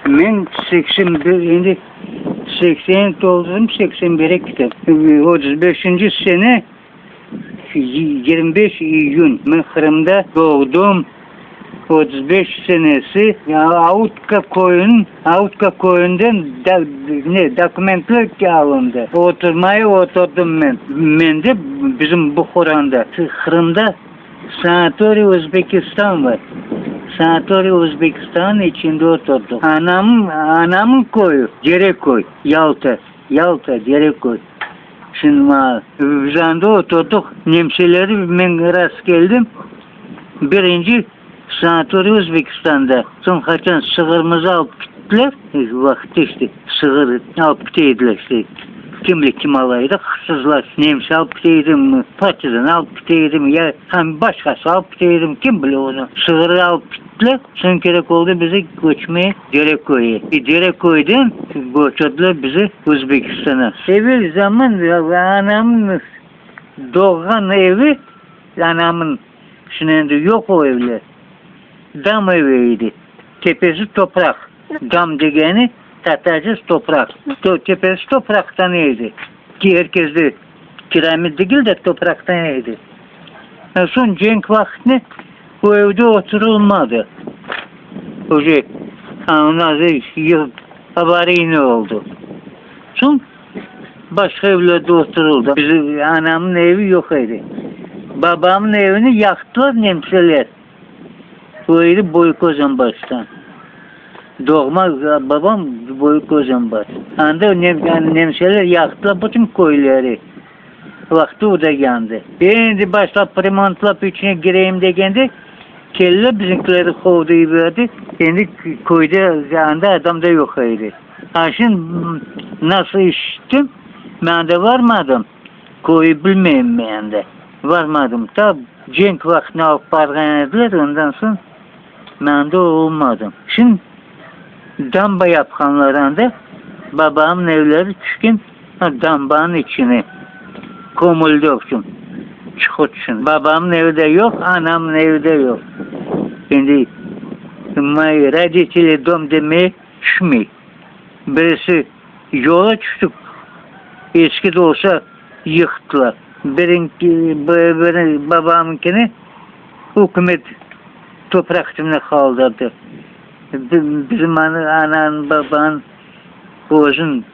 Men 81 indi 80 doldurdum 81'e gittim. 35. sene 25 iyun ben Kırım'da doğdum. 35 senesi Autka koyundan dokumentler alındı. Oturmaya oturdum ben. Ben de bizim Bukhura'da. Kırım'da Sanatoriy Özbekistan var. Sanatoriy Özbekistan içinde oturdum. Anamın koyu, Derekoy, Yalta, Derekoy. Şimdi biz anda oturduk. Nemşeleri ben rast geldim. Birinci Sanatoriy Özbekistan'da. Son kaçan sığırımızı alıp gittiler. Vakit işte sığır alıp gittiler işte. Kim alaydı? Hırsızlar. Nemse alıp gittim. Partiden alıp gittim. Ya hem başkası alıp gittim. Kim bilir onu? Sığırı alıp gittiler. Son gerek oldu bizi göçmeye Derekoy'a. Derekoy'dan göçürdüler bizi Özbekistan'a. Evvel zaman anamın doğan evi anamın şimdi yok o evler. Dam eviydi. Tepesi toprak. Dam degeni Tatarcız toprak. Tepesi topraktan iyiydi. Ki herkes de piramit değil de topraktan iyiydi. Son cenk vaktinde bu evde oturulmadı. Hoca ondan haberi ne oldu? Son başka evlerde oturuldu. Bizim anamın evi yok idi. Babamın evini yaktılar nemseler. Bu evi Boykozan baştan. Doğma babam Boykozan baş. Anda nemseler yaktılar bütün koyları. Vakti o da yandı. Şimdi başlayıp remontlayıp içine gireyim degende kelle bizimkileri kovdu verdi. Şimdi koyda anda adam da yok idi. Şimdi nasıl işittim? Ben de varmadım. Koyu bilmeyeyim ben de. Varmadım. Tabi cenk vaktini alıp barganediler ondan sonra ben de olmadım. Şimdi damba yapkanlarında babamın evleri çıkın dambanın içine komuldu için çıkıtsın. Babamın evde yok, anamın evde yok. Şimdi родители dom demeye düşmüyor. Birisi yola çıktık. Eski de olsa yıktılar. Babamınkini hükümet toprak üstüne kaldırdı. Bizim anan baban özün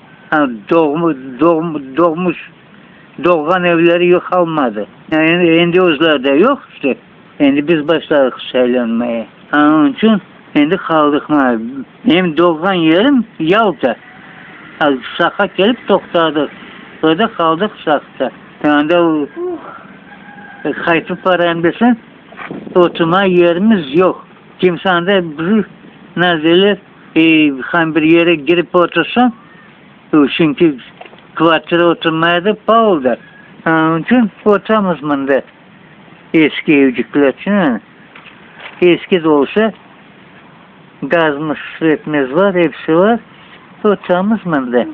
doğan evleri yok almadı. Yani şimdi özlerde yok işte. Şimdi biz başladık söylenmeye. Onun için şimdi kaldık. Hem doğan yerim Yalta. Sak'a gelip tokladık. Orada kaldık Sak'ta. Yani kayıtlı paran desen oturma yerimiz yok. Kimse de bizi nazeler bir yere girip otursan çünkü kvartıra oturmaya da pahalı. Onun için oturamaz bunda eski evcikler için. Eski de olsa gazımız, süretimiz var, hepsi var. Oturamaz bunda.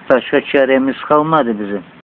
Başka çaremiz kalmadı bizim.